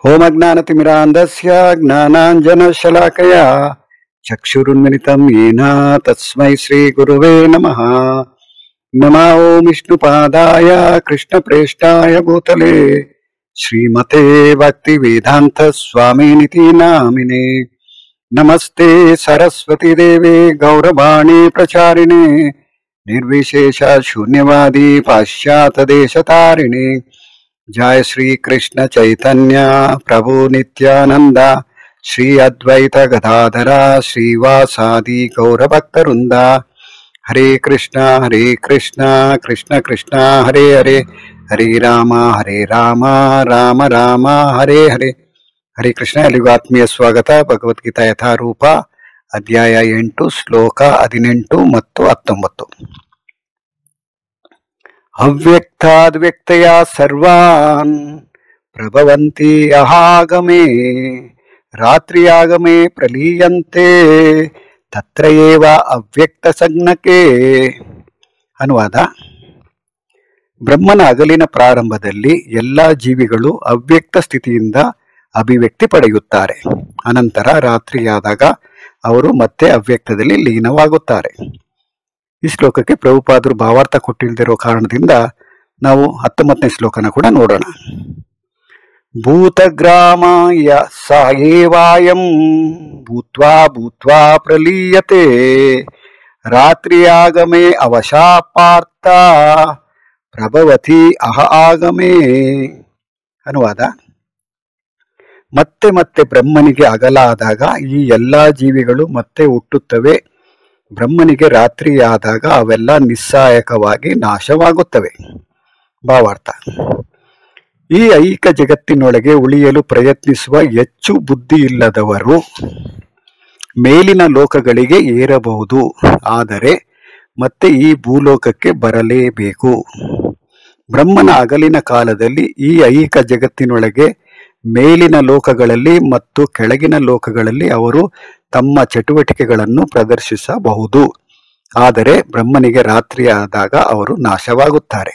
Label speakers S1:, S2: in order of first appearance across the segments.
S1: होमज्ञानतिमिरान्धस्य ज्ञानाञ्जनशलाकया चक्षुरुन्मिलितं येन तस्मै श्रीगुरुवे नमः। नमो विष्णुपादाय कृष्णप्रेष्ठाय भूतले श्रीमते भक्तिवेदान्त स्वामिनिति नामिने। नमस्ते सरस्वती देवे गौरवाणी प्रचारिणे निर्विशेष शून्यवादी पाश्चात्य देशतारिणे। जय श्री कृष्ण चैतन्य प्रभु नित्यानंद श्री अद्वैत गदाधर श्रीवासादि गौरभक्तवृंद। हरे कृष्ण कृष्ण कृष्ण हरे हरे, हरे राम राम राम हरे हरे। हरे कृष्ण। ಎಲ್ಲಿಗೂ ಆತ್ಮೀಯ ಸ್ವಾಗತ। ಭಗವದ್ಗೀತಾ ಯಥಾರೂಪ ಅಧ್ಯಾಯ 8 ಶ್ಲೋಕ 18 ಮತ್ತು 19. ಅವ್ಯಕ್ತಾದ್ವ್ಯಕ್ತಯ ಸರ್ವಾನ್ ಪ್ರಭವಂತಿ ಅಹಾಗಮೇ ರಾತ್ರಿಯಾಗಮೇ ಪ್ರಲೀಯಂತೆ ತತ್ರ ಏವ ಅವ್ಯಕ್ತ ಸಂಜ್ಞಕೆ. ಅನುವಾದ: ಬ್ರಹ್ಮನ ಅಗಲಿನ ಪ್ರಾರಂಭದಲ್ಲಿ ಎಲ್ಲಾ ಜೀವಿಗಳು ಅವ್ಯಕ್ತ ಸ್ಥಿತಿಯಿಂದ ಅಭಿವ್ಯಕ್ತಿ ಪಡೆಯುತ್ತಾರೆ. ಅನಂತರ ರಾತ್ರಿಯಾದಾಗ ಅವರು ಮತ್ತೆ ಅವ್ಯಕ್ತದಲ್ಲಿ ಲೀನವಾಗುತ್ತಾರೆ. ಈ ಶ್ಲೋಕಕ್ಕೆ ಪ್ರಭುಪಾದರು ಭಾವಾರ್ಥ ಕೊಟ್ಟಿಲ್ದಿರೋ ಕಾರಣದಿಂದ ನಾವು 19ನೇ ಶ್ಲೋಕನ ಕೂಡ ನೋಡೋಣ. ಭೂತಗ್ರಾಮಾಯ ಸಾಯೇವಾಯಂ ಭೂತ್ವಾ ಭೂತ್ವಾ ಪ್ರಲೀಯತೆ ರಾತ್ರಿಯಾಗಮೇ ಅವಶಾಪಾರ್ಥ ಪ್ರಭವತಿ ಅಹ ಆಗಮೇ. ಅನುವಾದ: ಮತ್ತೆ ಮತ್ತೆ ಬ್ರಹ್ಮನಿಗೆ ಅಗಲಾದಾಗ ಈ ಎಲ್ಲಾ ಜೀವಿಗಳು ಮತ್ತೆ ಹುಟ್ಟುತ್ತವೆ. ಬ್ರಹ್ಮನಿಗೆ ರಾತ್ರಿಯಾದಾಗ ಅವೆಲ್ಲ ನಿಸ್ಸಹಾಯಕವಾಗಿ ನಾಶವಾಗುತ್ತವೆ. ಭಾವಾರ್ಥ: ಈ ಐಹಿಕ ಜಗತ್ತಿನೊಳಗೆ ಉಳಿಯಲು ಪ್ರಯತ್ನಿಸುವ ಹೆಚ್ಚು ಬುದ್ಧಿ ಇಲ್ಲದವರು ಮೇಲಿನ ಲೋಕಗಳಿಗೆ ಏರಬಹುದು, ಆದರೆ ಮತ್ತೆ ಈ ಭೂಲೋಕಕ್ಕೆ ಬರಲೇಬೇಕು. ಬ್ರಹ್ಮನ ಅಗಲಿನ ಕಾಲದಲ್ಲಿ ಈ ಐಹಿಕ ಜಗತ್ತಿನೊಳಗೆ ಮೇಲಿನ ಲೋಕಗಳಲ್ಲಿ ಮತ್ತು ಕೆಳಗಿನ ಲೋಕಗಳಲ್ಲಿ ಅವರು ತಮ್ಮ ಚಟುವಟಿಕೆಗಳನ್ನು ಪ್ರದರ್ಶಿಸಬಹುದು, ಆದರೆ ಬ್ರಹ್ಮನಿಗೆ ರಾತ್ರಿಯಾದಾಗ ಅವರು ನಾಶವಾಗುತ್ತಾರೆ.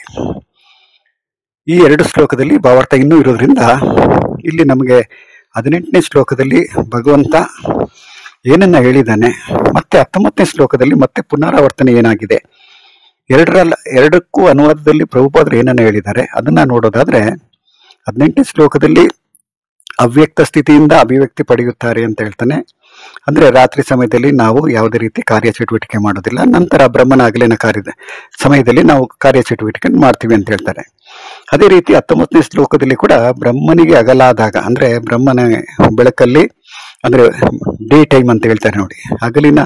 S1: ಈ 2 ಶ್ಲೋಕದಲ್ಲಿ ಭಾವಾರ್ಥ ಇನ್ನೂ ಇರೋದ್ರಿಂದ ಇಲ್ಲಿ ನಮಗೆ 18ನೇ ಶ್ಲೋಕದಲ್ಲಿ ಭಗವಂತ ಏನನ್ನ ಹೇಳಿದ್ದಾನೆ, ಮತ್ತೆ 19ನೇ ಶ್ಲೋಕದಲ್ಲಿ ಮತ್ತೆ ಪುನರಾವರ್ತನೆ ಏನಾಗಿದೆ, ಎರಡಕ್ಕೂ ಅನುವಾದದಲ್ಲಿ ಪ್ರಭುಪಾದರು ಏನನ್ನ ಹೇಳಿದ್ದಾರೆ ಅದನ್ನ ನೋಡೋದಾದ್ರೆ, 18ನೇ ಶ್ಲೋಕದಲ್ಲಿ ಅವ್ಯಕ್ತ ಸ್ಥಿತಿಯಿಂದ ಅಭಿವ್ಯಕ್ತಿ ಪಡೆಯುತ್ತಾರೆ ಅಂತ ಹೇಳ್ತಾನೆ. ಅಂದ್ರೆ ರಾತ್ರಿ ಸಮಯದಲ್ಲಿ ನಾವು ಯಾವುದೇ ರೀತಿ ಕಾರ್ಯಚಟುವಟಿಕೆ ಮಾಡೋದಿಲ್ಲ, ನಂತರ ಬ್ರಹ್ಮನ ಅಗಲಿನ ಸಮಯದಲ್ಲಿ ನಾವು ಕಾರ್ಯಚಟುವಟಿಕೆ ಮಾಡ್ತೀವಿ ಅಂತ ಹೇಳ್ತಾರೆ. ಅದೇ ರೀತಿ 19ನೇ ಶ್ಲೋಕದಲ್ಲಿ ಕೂಡ ಬ್ರಹ್ಮನಿಗೆ ಅಗಲಾದಾಗ, ಅಂದ್ರೆ ಬ್ರಹ್ಮನ ಬೆಳಕಲ್ಲಿ, ಅಂದ್ರೆ ಡೇ ಟೈಮ್ ಅಂತ ಹೇಳ್ತಾರೆ ನೋಡಿ, ಹಗಲಿನ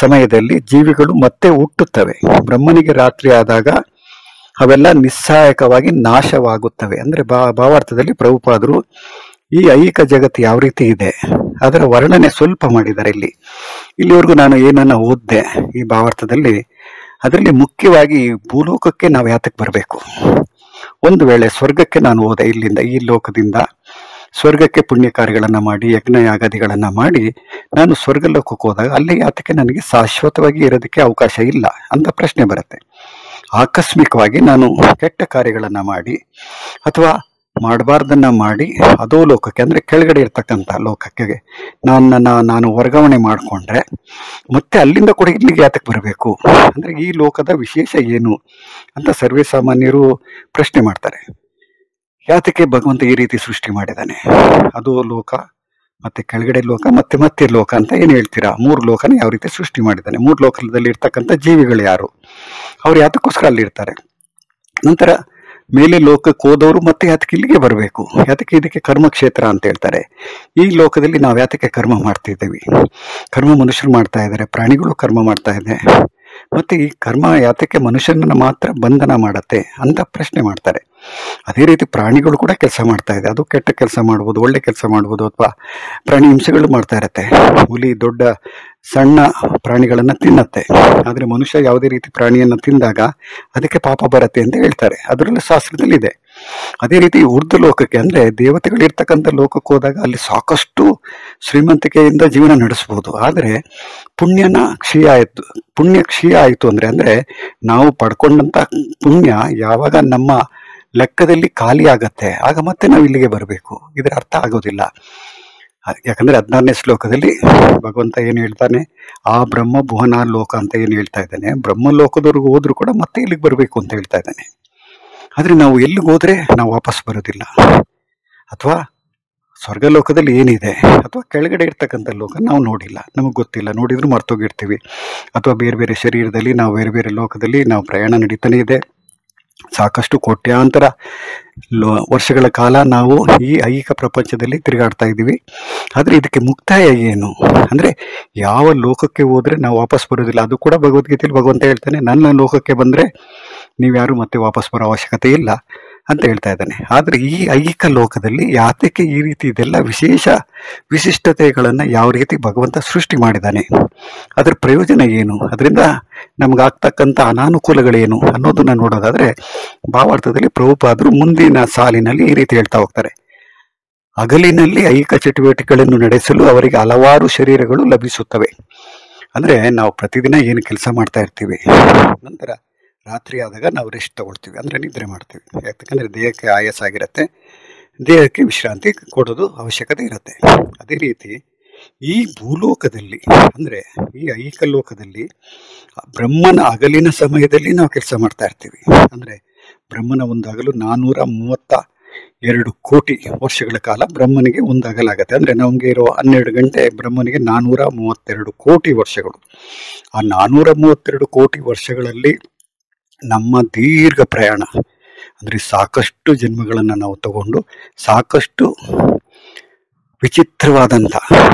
S1: ಸಮಯದಲ್ಲಿ ಜೀವಿಗಳು ಮತ್ತೆ ಹುಟ್ಟುತ್ತವೆ. ಬ್ರಹ್ಮನಿಗೆ ರಾತ್ರಿ ಆದಾಗ ಅವೆಲ್ಲ ನಿಸ್ಸಹಾಯಕವಾಗಿ ನಾಶವಾಗುತ್ತವೆ. ಅಂದ್ರೆ ಭಾವಾರ್ಥದಲ್ಲಿ ಪ್ರಭುಪಾದರು ಈ ಐಹಿಕ ಜಗತ್ತು ಯಾವ ರೀತಿ ಇದೆ ಅದರ ವರ್ಣನೆ ಸ್ವಲ್ಪ ಮಾಡಿದ್ದಾರೆ. ಇಲ್ಲಿವರೆಗೂ ನಾನು ಏನನ್ನ ಓದ್ದೆ ಈ ಭಾವಾರ್ಥದಲ್ಲಿ, ಅದರಲ್ಲಿ ಮುಖ್ಯವಾಗಿ ಭೂಲೋಕಕ್ಕೆ ನಾವು ಯಾತಕ್ಕೆ ಬರಬೇಕು, ಒಂದು ವೇಳೆ ಸ್ವರ್ಗಕ್ಕೆ ನಾನು ಹೋದೆ, ಇಲ್ಲಿಂದ ಈ ಲೋಕದಿಂದ ಸ್ವರ್ಗಕ್ಕೆ ಪುಣ್ಯ ಕಾರ್ಯಗಳನ್ನ ಮಾಡಿ ಯಜ್ಞ ಯಾಗಾದಿಗಳನ್ನ ಮಾಡಿ ನಾನು ಸ್ವರ್ಗ ಲೋಕಕ್ಕೆ ಹೋದಾಗ ಅಲ್ಲಿ ಯಾತಕ್ಕೆ ನನಗೆ ಶಾಶ್ವತವಾಗಿ ಇರೋದಕ್ಕೆ ಅವಕಾಶ ಇಲ್ಲ ಅಂತ ಪ್ರಶ್ನೆ ಬರುತ್ತೆ. ಆಕಸ್ಮಿಕವಾಗಿ ನಾನು ಕೆಟ್ಟ ಕಾರ್ಯಗಳನ್ನ ಮಾಡಿ ಅಥವಾ ಮಾಡಬಾರ್ದನ್ನ ಮಾಡಿ ಅದೋ ಲೋಕಕ್ಕೆ, ಅಂದ್ರೆ ಕೆಳಗಡೆ ಇರ್ತಕ್ಕಂಥ ಲೋಕಕ್ಕೆ ನಾನು ವರ್ಗಾವಣೆ ಮಾಡಿಕೊಂಡ್ರೆ ಮತ್ತೆ ಅಲ್ಲಿಂದ ಕೂಡ ಇಲ್ಲಿಗೆ ಯಾತಕ್ಕೆ ಬರಬೇಕು, ಅಂದ್ರೆ ಈ ಲೋಕದ ವಿಶೇಷ ಏನು ಅಂತ ಸರ್ವೇ ಸಾಮಾನ್ಯರು ಪ್ರಶ್ನೆ ಮಾಡ್ತಾರೆ. ಯಾತಕ್ಕೆ ಭಗವಂತ ಈ ರೀತಿ ಸೃಷ್ಟಿ ಮಾಡಿದ್ದಾನೆ, ಅದು ಲೋಕ ಮತ್ತೆ ಕೆಳಗಡೆ ಲೋಕ ಮತ್ತೆ ಮತ್ತೆ ಲೋಕ ಅಂತ ಏನ್ ಹೇಳ್ತೀರಾ, 3 ಲೋಕನ ಯಾವ ರೀತಿ ಸೃಷ್ಟಿ ಮಾಡಿದ್ದಾನೆ, 3 ಲೋಕದಲ್ಲಿ ಇರ್ತಕ್ಕಂಥ ಜೀವಿಗಳು ಯಾರು, ಅವ್ರು ಯಾತಕ್ಕೋಸ್ಕರ ಅಲ್ಲಿರ್ತಾರೆ, ನಂತರ ಮೇಲೆ ಲೋಕಕ್ಕೆ ಹೋದವರು ಮತ್ತೆ ಯಾತಕ್ಕೆ ಇಲ್ಲಿಗೆ ಬರಬೇಕು, ಯಾತಕ್ಕೆ ಇದಕ್ಕೆ ಕರ್ಮಕ್ಷೇತ್ರ ಅಂತ ಹೇಳ್ತಾರೆ. ಈ ಲೋಕದಲ್ಲಿ ನಾವು ಯಾತಕ್ಕೆ ಕರ್ಮ ಮಾಡ್ತಿದ್ದೀವಿ, ಕರ್ಮ ಮನುಷ್ಯರು ಮಾಡ್ತಾ ಇದ್ದಾರೆ, ಪ್ರಾಣಿಗಳು ಕರ್ಮ ಮಾಡ್ತಾ ಇದೆ, ಮತ್ತೆ ಈ ಕರ್ಮ ಯಾತಕ್ಕೆ ಮನುಷ್ಯನನ್ನ ಮಾತ್ರ ಬಂಧನ ಮಾಡತ್ತೆ ಅಂತ ಪ್ರಶ್ನೆ ಮಾಡ್ತಾರೆ. ಅದೇ ರೀತಿ ಪ್ರಾಣಿಗಳು ಕೂಡ ಕೆಲಸ ಮಾಡ್ತಾ ಇದೆ, ಅದು ಕೆಟ್ಟ ಕೆಲಸ ಮಾಡ್ಬೋದು, ಒಳ್ಳೆ ಕೆಲಸ ಮಾಡ್ಬೋದು, ಅಥವಾ ಪ್ರಾಣಿ ಹಿಂಸೆಗಳು ಮಾಡ್ತಾ ಇರತ್ತೆ. ಹುಲಿ ದೊಡ್ಡ ಸಣ್ಣ ಪ್ರಾಣಿಗಳನ್ನ ತಿನ್ನತ್ತೆ, ಆದ್ರೆ ಮನುಷ್ಯ ಯಾವುದೇ ರೀತಿ ಪ್ರಾಣಿಯನ್ನ ತಿಂದಾಗ ಅದಕ್ಕೆ ಪಾಪ ಬರತ್ತೆ ಅಂತ ಹೇಳ್ತಾರೆ, ಅದರಲ್ಲಿ ಶಾಸ್ತ್ರದಲ್ಲಿ ಇದೆ. ಅದೇ ರೀತಿ ಊರ್ಧ್ವ ಲೋಕಕ್ಕೆ, ಅಂದ್ರೆ ದೇವತೆಗಳಿರ್ತಕ್ಕಂಥ ಲೋಕಕ್ಕೆ ಹೋದಾಗ ಅಲ್ಲಿ ಸಾಕಷ್ಟು ಶ್ರೀಮಂತಿಕೆಯಿಂದ ಜೀವನ ನಡೆಸಬಹುದು, ಆದರೆ ಪುಣ್ಯ ಕ್ಷೀಯ ಆಯಿತು ಅಂದ್ರೆ ನಾವು ಪಡ್ಕೊಂಡಂತ ಪುಣ್ಯ ಯಾವಾಗ ನಮ್ಮ ಲೆಕ್ಕದಲ್ಲಿ ಖಾಲಿ ಆಗತ್ತೆ, ಆಗ ಮತ್ತೆ ನಾವು ಇಲ್ಲಿಗೆ ಬರಬೇಕು. ಇದರ ಅರ್ಥ ಆಗೋದಿಲ್ಲ. ಯಾಕಂದ್ರೆ 16ನೇ ಶ್ಲೋಕದಲ್ಲಿ ಭಗವಂತ ಏನು ಹೇಳ್ತಾನೆ, ಆ ಬ್ರಹ್ಮ ಭುವನ ಲೋಕ ಅಂತ ಏನು ಹೇಳ್ತಾ ಇದ್ದಾನೆ, ಬ್ರಹ್ಮಲೋಕದವರೆಗೂ ಹೋದ್ರು ಕೂಡ ಮತ್ತೆ ಇಲ್ಲಿಗೆ ಬರಬೇಕು ಅಂತ ಹೇಳ್ತಾ ಇದ್ದಾನೆ. ಆದ್ರೆ ನಾವು ಎಲ್ಲಿಗೆ ಹೋದ್ರೆ ನಾವು ವಾಪಸ್ ಬರೋದಿಲ್ಲ. ಅಥವಾ ಸ್ವರ್ಗಲೋಕದಲ್ಲಿ ಏನಿದೆ ಅಥವಾ ಕೆಳಗಡೆ ಇರ್ತಕ್ಕಂಥ ಲೋಕ ನಾವು ನೋಡಿಲ್ಲ, ನಮಗೆ ಗೊತ್ತಿಲ್ಲ, ನೋಡಿದ್ರು ಮರ್ತೋಗಿರ್ತೀವಿ. ಅಥವಾ ಬೇರೆ ಬೇರೆ ಶರೀರದಲ್ಲಿ ನಾವು ಬೇರೆ ಬೇರೆ ಲೋಕದಲ್ಲಿ ನಾವು ಪ್ರಯಾಣ ನಡೀತಾನೆ ಇದೆ. ಸಾಕಷ್ಟು ಕೋಟ್ಯಾಂತರ ವರ್ಷಗಳ ಕಾಲ ನಾವು ಈ ಐಹಿಕ ಪ್ರಪಂಚದಲ್ಲಿ ತಿರುಗಾಡ್ತಾ ಇದ್ದೀವಿ. ಆದರೆ ಇದಕ್ಕೆ ಮುಕ್ತಾಯ ಏನು ಅಂದರೆ, ಯಾವ ಲೋಕಕ್ಕೆ ಹೋದರೆ ನಾವು ವಾಪಸ್ ಬರೋದಿಲ್ಲ. ಅದು ಕೂಡ ಭಗವದ್ಗೀತೆಯಲ್ಲಿ ಭಗವಂತ ಹೇಳ್ತಾನೆ, ನನ್ನ ಲೋಕಕ್ಕೆ ಬಂದರೆ ನೀವ್ಯಾರು ಮತ್ತೆ ವಾಪಸ್ ಬರೋ ಅವಶ್ಯಕತೆ ಇಲ್ಲ ಅಂತ ಹೇಳ್ತಾ ಇದ್ದಾನೆ. ಆದರೆ ಈ ಐಹಿಕ ಲೋಕದಲ್ಲಿ ಯಾತಕ್ಕೆ ಈ ರೀತಿ ಇದೆಲ್ಲ ವಿಶಿಷ್ಟತೆಗಳನ್ನು ಯಾವ ರೀತಿ ಭಗವಂತ ಸೃಷ್ಟಿ ಮಾಡಿದ್ದಾನೆ, ಅದರ ಪ್ರಯೋಜನ ಏನು, ಅದರಿಂದ ನಮಗಾಗ್ತಕ್ಕಂಥ ಅನಾನುಕೂಲಗಳೇನು ಅನ್ನೋದನ್ನ ನೋಡೋದಾದ್ರೆ, ಭಾವಾರ್ಥದಲ್ಲಿ ಪ್ರಭುಪಾದರು ಮುಂದಿನ ಸಾಲಿನಲ್ಲಿ ಈ ರೀತಿ ಹೇಳ್ತಾ ಹೋಗ್ತಾರೆ. ಹಗಲಿನಲ್ಲಿ ಐಹಿಕ ಚಟುವಟಿಕೆಗಳನ್ನು ನಡೆಸಲು ಅವರಿಗೆ ಹಲವಾರು ಶರೀರಗಳು ಲಭಿಸುತ್ತವೆ. ಅಂದ್ರೆ ನಾವು ಪ್ರತಿದಿನ ಏನು ಕೆಲಸ ಮಾಡ್ತಾ ಇರ್ತೀವಿ, ನಂತರ ರಾತ್ರಿ ಆದಾಗ ನಾವು ರೆಸ್ಟ್ ತಗೊಳ್ತೀವಿ, ಅಂದ್ರೆ ನಿದ್ರೆ ಮಾಡ್ತೀವಿ. ಯಾಕಂದ್ರೆ ದೇಹಕ್ಕೆ ಆಯಾಸ ಆಗಿರುತ್ತೆ, ದೇಹಕ್ಕೆ ವಿಶ್ರಾಂತಿ ಕೊಡೋದು ಅವಶ್ಯಕತೆ ಇರುತ್ತೆ. ಅದೇ ರೀತಿ ಈ ಭೂಲೋಕದಲ್ಲಿ ಅಂದ್ರೆ ಈ ಐಹಿಕ ಲೋಕದಲ್ಲಿ ಬ್ರಹ್ಮನ ಹಗಲಿನ ಸಮಯದಲ್ಲಿ ನಾವು ಕೆಲಸ ಮಾಡ್ತಾ ಇರ್ತೀವಿ. ಅಂದ್ರೆ ಬ್ರಹ್ಮನ ಒಂದು ಹಗಲು 432 ಕೋಟಿ ವರ್ಷಗಳ ಕಾಲ ಬ್ರಹ್ಮನಿಗೆ ಒಂದು ಹಗಲಾಗತ್ತೆ. ಅಂದ್ರೆ ನಮ್ಗೆ ಇರೋ 12 ಗಂಟೆ ಬ್ರಹ್ಮನಿಗೆ 432 ಕೋಟಿ ವರ್ಷಗಳು. ಆ 432 ಕೋಟಿ ವರ್ಷಗಳಲ್ಲಿ ನಮ್ಮ ದೀರ್ಘ ಪ್ರಯಾಣ ಅಂದ್ರೆ ಸಾಕಷ್ಟು ಜನ್ಮಗಳನ್ನು ನಾವು ತಗೊಂಡು ಸಾಕಷ್ಟು ವಿಚಿತ್ರವಾದಂಥ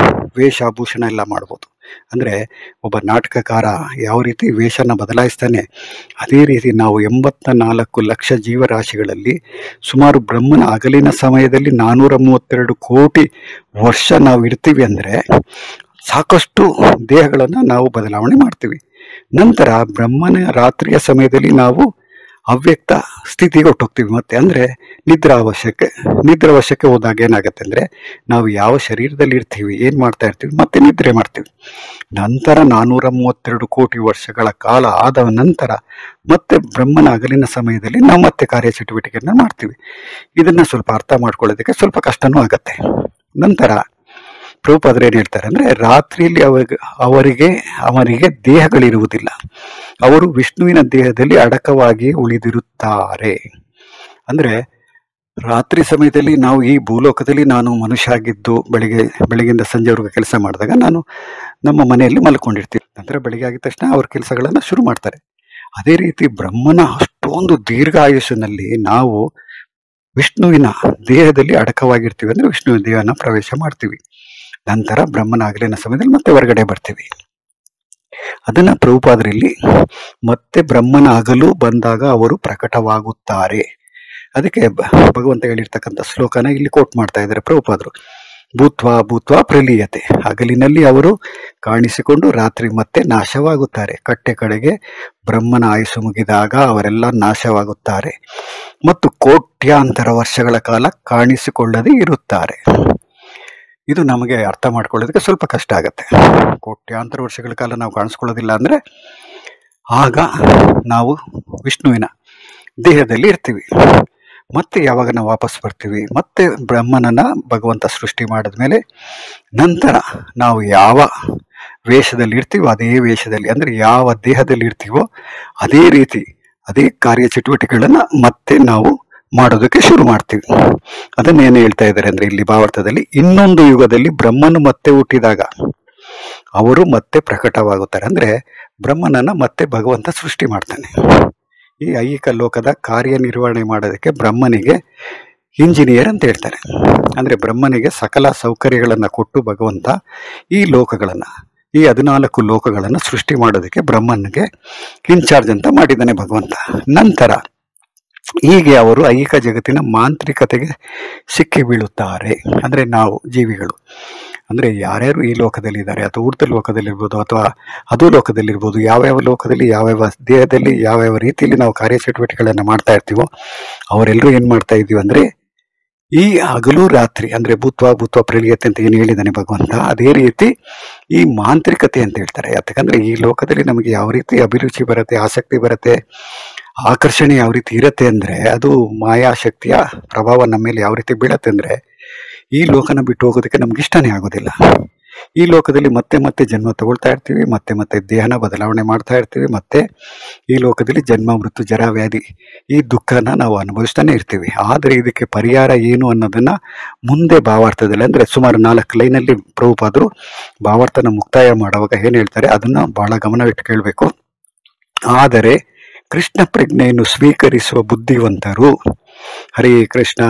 S1: ವೇಷಾಭೂಷಣ ಎಲ್ಲ ಮಾಡ್ಬೋದು. ಅಂದರೆ ಒಬ್ಬ ನಾಟಕಕಾರ ಯಾವ ರೀತಿ ವೇಷನ ಬದಲಾಯಿಸ್ತಾನೆ, ಅದೇ ರೀತಿ ನಾವು 84 ಲಕ್ಷ ಜೀವರಾಶಿಗಳಲ್ಲಿ ಸುಮಾರು ಬ್ರಹ್ಮನ ಹಗಲಿನ ಸಮಯದಲ್ಲಿ 432 ಕೋಟಿ ವರ್ಷ ನಾವು ಇರ್ತೀವಿ. ಅಂದರೆ ಸಾಕಷ್ಟು ದೇಹಗಳನ್ನು ನಾವು ಬದಲಾವಣೆ ಮಾಡ್ತೀವಿ. ನಂತರ ಬ್ರಹ್ಮನ ರಾತ್ರಿಯ ಸಮಯದಲ್ಲಿ ನಾವು ಅವ್ಯಕ್ತ ಸ್ಥಿತಿಗೆ ಹೊಟ್ಟೋಗ್ತೀವಿ. ಮತ್ತೆ ಅಂದರೆ ನಿದ್ರಾವಶ್ಯಕ್ಕೆ ಹೋದಾಗ ಏನಾಗುತ್ತೆ ಅಂದರೆ, ನಾವು ಯಾವ ಶರೀರದಲ್ಲಿ ಇರ್ತೀವಿ, ಏನು ಮಾಡ್ತಾ ಇರ್ತೀವಿ, ಮತ್ತೆ ನಿದ್ರೆ ಮಾಡ್ತೀವಿ. ನಂತರ 432 ಕೋಟಿ ವರ್ಷಗಳ ಕಾಲ ಆದ ನಂತರ ಮತ್ತೆ ಬ್ರಹ್ಮನ ಹಗಲಿನ ಸಮಯದಲ್ಲಿ ನಾವು ಮತ್ತೆ ಕಾರ್ಯಚಟುವಟಿಕೆಯನ್ನು ಮಾಡ್ತೀವಿ. ಇದನ್ನ ಸ್ವಲ್ಪ ಅರ್ಥ ಮಾಡ್ಕೊಳ್ಳೋದಕ್ಕೆ ಸ್ವಲ್ಪ ಕಷ್ಟನೂ ಆಗತ್ತೆ. ನಂತರ ಪ್ರಭುಪಾದರು ಏನು ಹೇಳ್ತಾರೆ ಅಂದರೆ, ರಾತ್ರಿಯಲ್ಲಿ ಅವರಿಗೆ ದೇಹಗಳಿರುವುದಿಲ್ಲ, ಅವರು ವಿಷ್ಣುವಿನ ದೇಹದಲ್ಲಿ ಅಡಕವಾಗಿ ಉಳಿದಿರುತ್ತಾರೆ. ಅಂದರೆ ರಾತ್ರಿ ಸಮಯದಲ್ಲಿ ನಾವು ಈ ಭೂಲೋಕದಲ್ಲಿ ನಾನು ಮನುಷ್ಯ ಆಗಿದ್ದು ಬೆಳಗ್ಗೆಯಿಂದ ಸಂಜೆವರೆಗೂ ಕೆಲಸ ಮಾಡಿದಾಗ ನಾನು ನಮ್ಮ ಮನೆಯಲ್ಲಿ ಮಲ್ಕೊಂಡಿರ್ತೀವಿ. ನಂತರ ಬೆಳಿಗ್ಗೆ ಆಗಿದ ತಕ್ಷಣ ಅವ್ರ ಕೆಲಸಗಳನ್ನು ಶುರು ಮಾಡ್ತಾರೆ. ಅದೇ ರೀತಿ ಬ್ರಹ್ಮನ ಅಷ್ಟೊಂದು ದೀರ್ಘ ಆಯುಷ್ಯನಲ್ಲಿ ನಾವು ವಿಷ್ಣುವಿನ ದೇಹದಲ್ಲಿ ಅಡಕವಾಗಿರ್ತೀವಿ. ಅಂದರೆ ವಿಷ್ಣುವಿನ ದೇಹನ ಪ್ರವೇಶ ಮಾಡ್ತೀವಿ. ನಂತರ ಬ್ರಹ್ಮನ ಹಗಲಿನ ಸಮಯದಲ್ಲಿ ಮತ್ತೆ ಹೊರಗಡೆ ಬರ್ತೀವಿ. ಅದನ್ನ ಪ್ರಭುಪಾದರಲ್ಲಿ ಮತ್ತೆ ಬ್ರಹ್ಮನ ಹಗಲು ಬಂದಾಗ ಅವರು ಪ್ರಕಟವಾಗುತ್ತಾರೆ. ಅದಕ್ಕೆ ಭಗವಂತ ಹೇಳಿರ್ತಕ್ಕಂಥ ಶ್ಲೋಕನ ಇಲ್ಲಿ ಕೋಟ್ ಮಾಡ್ತಾ ಇದ್ದಾರೆ ಪ್ರಭುಪಾದರು. ಭೂತ್ವಾ ಪ್ರಲೀಯತೆ, ಹಗಲಿನಲ್ಲಿ ಅವರು ಕಾಣಿಸಿಕೊಂಡು ರಾತ್ರಿ ಮತ್ತೆ ನಾಶವಾಗುತ್ತಾರೆ. ಕಡೆಗೆ ಬ್ರಹ್ಮನ ಆಯುಸ್ಸು ಮುಗಿದಾಗ ಅವರೆಲ್ಲ ನಾಶವಾಗುತ್ತಾರೆ ಮತ್ತು ಕೋಟ್ಯಾಂತರ ವರ್ಷಗಳ ಕಾಲ ಕಾಣಿಸಿಕೊಳ್ಳದೆ ಇರುತ್ತಾರೆ. ಇದು ನಮಗೆ ಅರ್ಥ ಮಾಡ್ಕೊಳ್ಳೋದಕ್ಕೆ ಸ್ವಲ್ಪ ಕಷ್ಟ ಆಗುತ್ತೆ. ಕೋಟ್ಯಾಂತರ ವರ್ಷಗಳ ಕಾಲ ನಾವು ಕಾಣಿಸ್ಕೊಳ್ಳೋದಿಲ್ಲ ಅಂದರೆ ಆಗ ನಾವು ವಿಷ್ಣುವಿನ ದೇಹದಲ್ಲಿ ಇರ್ತೀವಿ. ಮತ್ತೆ ಯಾವಾಗ ನಾವು ವಾಪಸ್ ಬರ್ತೀವಿ, ಮತ್ತೆ ಬ್ರಹ್ಮನನ್ನ ಭಗವಂತ ಸೃಷ್ಟಿ ಮಾಡಿದ್ಮೇಲೆ ನಂತರ ನಾವು ಯಾವ ವೇಷದಲ್ಲಿ ಇರ್ತೀವೋ ಅದೇ ವೇಷದಲ್ಲಿ, ಅಂದರೆ ಯಾವ ದೇಹದಲ್ಲಿ ಇರ್ತೀವೋ ಅದೇ ರೀತಿ ಅದೇ ಕಾರ್ಯಚಟುವಟಿಕೆಗಳನ್ನು ಮತ್ತೆ ನಾವು ಮಾಡೋದಕ್ಕೆ ಶುರು ಮಾಡ್ತೀವಿ. ಅದನ್ನೇನು ಹೇಳ್ತಾ ಇದ್ದಾರೆ ಅಂದರೆ, ಇಲ್ಲಿ ಭಾವಾರ್ಥದಲ್ಲಿ ಇನ್ನೊಂದು ಯುಗದಲ್ಲಿ ಬ್ರಹ್ಮನು ಮತ್ತೆ ಹುಟ್ಟಿದಾಗ ಅವರು ಮತ್ತೆ ಪ್ರಕಟವಾಗುತ್ತಾರೆ. ಅಂದರೆ ಬ್ರಹ್ಮನನ್ನ ಮತ್ತೆ ಭಗವಂತ ಸೃಷ್ಟಿ ಮಾಡ್ತಾನೆ. ಈ ಐಹಿಕ ಲೋಕದ ಕಾರ್ಯನಿರ್ವಹಣೆ ಮಾಡೋದಕ್ಕೆ ಬ್ರಹ್ಮನಿಗೆ ಇಂಜಿನಿಯರ್ ಅಂತ ಹೇಳ್ತಾರೆ. ಅಂದರೆ ಬ್ರಹ್ಮನಿಗೆ ಸಕಲ ಸೌಕರ್ಯಗಳನ್ನು ಕೊಟ್ಟು ಭಗವಂತ ಈ 14 ಲೋಕಗಳನ್ನು ಸೃಷ್ಟಿ ಮಾಡೋದಕ್ಕೆ ಬ್ರಹ್ಮನಿಗೆ ಇನ್ಚಾರ್ಜ್ ಅಂತ ಮಾಡಿದ್ದಾನೆ ಭಗವಂತ. ನಂತರ ಹೀಗೆ ಅವರು ಐಹಿಕ ಜಗತ್ತಿನ ಮಾಂತ್ರಿಕತೆಗೆ ಸಿಕ್ಕಿ ಬೀಳುತ್ತಾರೆ. ಅಂದರೆ ನಾವು ಜೀವಿಗಳು, ಅಂದರೆ ಯಾರ್ಯಾರು ಈ ಲೋಕದಲ್ಲಿದ್ದಾರೆ ಅಥವಾ ಊರ್ಧ ಲೋಕದಲ್ಲಿರ್ಬೋದು ಅಥವಾ ಅಧೋ ಲೋಕದಲ್ಲಿರ್ಬೋದು, ಯಾವ್ಯಾವ ಲೋಕದಲ್ಲಿ ಯಾವ್ಯಾವ ದೇಹದಲ್ಲಿ ಯಾವ್ಯಾವ ರೀತಿಯಲ್ಲಿ ನಾವು ಕಾರ್ಯಚಟುವಟಿಕೆಗಳನ್ನು ಮಾಡ್ತಾ ಇರ್ತೀವೋ ಅವರೆಲ್ಲರೂ ಏನು ಮಾಡ್ತಾ ಇದ್ದೀವಿ ಅಂದರೆ, ಈ ಹಗಲು ರಾತ್ರಿ ಅಂದರೆ ಭೂತ್ವ ಪ್ರಲೀಯತೆ ಅಂತ ಏನು ಹೇಳಿದ್ದಾನೆ ಭಗವಂತ, ಅದೇ ರೀತಿ ಈ ಮಾಂತ್ರಿಕತೆ ಅಂತ ಹೇಳ್ತಾರೆ. ಯಾಕಂದರೆ ಈ ಲೋಕದಲ್ಲಿ ನಮಗೆ ಯಾವ ರೀತಿ ಅಭಿರುಚಿ ಬರುತ್ತೆ, ಆಸಕ್ತಿ ಬರುತ್ತೆ, ಆಕರ್ಷಣೆ ಯಾವ ರೀತಿ ಇರುತ್ತೆ ಅಂದರೆ, ಅದು ಮಾಯಾಶಕ್ತಿಯ ಪ್ರಭಾವ ನಮ್ಮ ಮೇಲೆ ಯಾವ ರೀತಿ ಬೀಳತ್ತೆ ಅಂದರೆ, ಈ ಲೋಕನ ಬಿಟ್ಟು ಹೋಗೋದಕ್ಕೆ ನಮ್ಗೆ ಇಷ್ಟನೇ ಆಗೋದಿಲ್ಲ. ಈ ಲೋಕದಲ್ಲಿ ಮತ್ತೆ ಮತ್ತೆ ಜನ್ಮ ತಗೊಳ್ತಾ ಇರ್ತೀವಿ, ಮತ್ತೆ ಮತ್ತೆ ದೇಹನ ಬದಲಾವಣೆ ಮಾಡ್ತಾ ಇರ್ತೀವಿ, ಮತ್ತೆ ಈ ಲೋಕದಲ್ಲಿ ಜನ್ಮ ಮೃತ್ಯು ಜರ ವ್ಯಾಧಿ ಈ ದುಃಖನ ನಾವು ಅನುಭವಿಸ್ತಾನೆ ಇರ್ತೀವಿ. ಆದರೆ ಇದಕ್ಕೆ ಪರಿಹಾರ ಏನು ಅನ್ನೋದನ್ನ ಮುಂದೆ ಭಾವಾರ್ಥದಲ್ಲಿ, ಅಂದರೆ ಸುಮಾರು 4 ಲೈನಲ್ಲಿ ಪ್ರಭುಪಾದರು ಭಾವಾರ್ಥನ ಮುಕ್ತಾಯ ಮಾಡುವಾಗ ಏನು ಹೇಳ್ತಾರೆ ಅದನ್ನ ಬಹಳ ಗಮನವಿಟ್ಟು ಕೇಳಬೇಕು. ಆದರೆ ಕೃಷ್ಣ ಪ್ರಜ್ಞೆಯನ್ನು ಸ್ವೀಕರಿಸುವ ಬುದ್ಧಿವಂತರು ಹರೇ ಕೃಷ್ಣ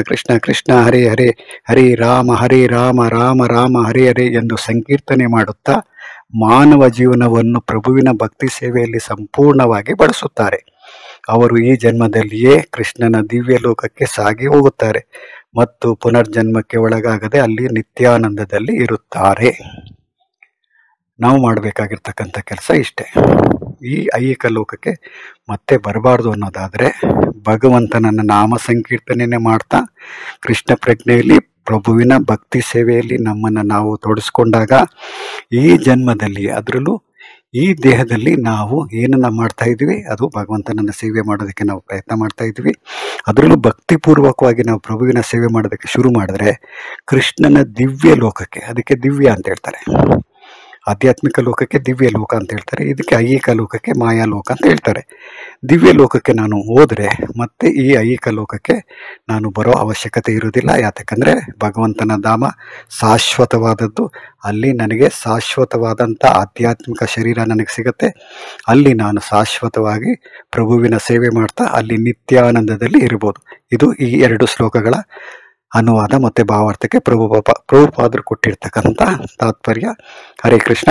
S1: ಕೃಷ್ಣ ಕೃಷ್ಣ ಹರೇ ಹರೇ, ಹರೇ ರಾಮ ರಾಮ ರಾಮ ಹರೇ ಹರೇ ಎಂದು ಸಂಕೀರ್ತನೆ ಮಾಡುತ್ತಾ ಮಾನವ ಜೀವನವನ್ನು ಪ್ರಭುವಿನ ಭಕ್ತಿ ಸೇವೆಯಲ್ಲಿ ಸಂಪೂರ್ಣವಾಗಿ ಬಳಸುತ್ತಾರೆ. ಅವರು ಈ ಜನ್ಮದಲ್ಲಿಯೇ ಕೃಷ್ಣನ ದಿವ್ಯ ಲೋಕಕ್ಕೆ ಸಾಗಿ ಹೋಗುತ್ತಾರೆ ಮತ್ತು ಪುನರ್ಜನ್ಮಕ್ಕೆ ಒಳಗಾಗದೆ ಅಲ್ಲಿ ನಿತ್ಯಾನಂದದಲ್ಲಿ ಇರುತ್ತಾರೆ. ನಾವು ಮಾಡಬೇಕಾಗಿರ್ತಕ್ಕಂಥ ಕೆಲಸ ಇಷ್ಟೇ. ಈ ಐಹಿಕ ಲೋಕಕ್ಕೆ ಮತ್ತೆ ಬರಬಾರ್ದು ಅನ್ನೋದಾದರೆ ಭಗವಂತನನ್ನ ನಾಮ ಸಂಕೀರ್ತನೆ ಮಾಡ್ತಾ ಕೃಷ್ಣ ಪ್ರಜ್ಞೆಯಲ್ಲಿ ಪ್ರಭುವಿನ ಭಕ್ತಿ ಸೇವೆಯಲ್ಲಿ ನಮ್ಮನ್ನು ನಾವು ತೊಡಸ್ಕೊಂಡಾಗ ಈ ಜನ್ಮದಲ್ಲಿ, ಅದರಲ್ಲೂ ಈ ದೇಹದಲ್ಲಿ ನಾವು ಏನನ್ನ ಮಾಡ್ತಾ ಇದ್ವಿ ಅದು ಭಗವಂತನನ್ನ ಸೇವೆ ಮಾಡೋದಕ್ಕೆ ನಾವು ಪ್ರಯತ್ನ ಮಾಡ್ತಾ ಇದ್ವಿ. ಅದರಲ್ಲೂ ಭಕ್ತಿಪೂರ್ವಕವಾಗಿ ನಾವು ಪ್ರಭುವಿನ ಸೇವೆ ಮಾಡೋದಕ್ಕೆ ಶುರು ಮಾಡಿದ್ರೆ ಕೃಷ್ಣನ ದಿವ್ಯ ಲೋಕಕ್ಕೆ, ಅದಕ್ಕೆ ದಿವ್ಯ ಅಂತ ಹೇಳ್ತಾರೆ, ಆಧ್ಯಾತ್ಮಿಕ ಲೋಕಕ್ಕೆ ದಿವ್ಯ ಲೋಕ ಅಂತ ಹೇಳ್ತಾರೆ, ಇದಕ್ಕೆ ಐಹಿಕ ಲೋಕಕ್ಕೆ ಮಾಯಾ ಲೋಕ ಅಂತ ಹೇಳ್ತಾರೆ. ದಿವ್ಯ ಲೋಕಕ್ಕೆ ನಾನು ಹೋದರೆ ಮತ್ತೆ ಈ ಐಹಿಕ ಲೋಕಕ್ಕೆ ನಾನು ಬರೋ ಅವಶ್ಯಕತೆ ಇರೋದಿಲ್ಲ. ಯಾಕಂದರೆ ಭಗವಂತನ ಧಾಮ ಶಾಶ್ವತವಾದದ್ದು, ಅಲ್ಲಿ ನನಗೆ ಶಾಶ್ವತವಾದಂಥ ಆಧ್ಯಾತ್ಮಿಕ ಶರೀರ ನನಗೆ ಸಿಗುತ್ತೆ. ಅಲ್ಲಿ ನಾನು ಶಾಶ್ವತವಾಗಿ ಪ್ರಭುವಿನ ಸೇವೆ ಮಾಡ್ತಾ ಅಲ್ಲಿ ನಿತ್ಯಾನಂದದಲ್ಲಿ ಇರ್ಬೋದು. ಇದು ಈ 2 ಶ್ಲೋಕಗಳ ಅನುವಾದ ಮತ್ತು ಭಾವಾರ್ಥಕ್ಕೆ ಪ್ರಭುಪಾದರು ಕೊಟ್ಟಿರ್ತಕ್ಕಂಥ ತಾತ್ಪರ್ಯ. ಹರೇ ಕೃಷ್ಣ.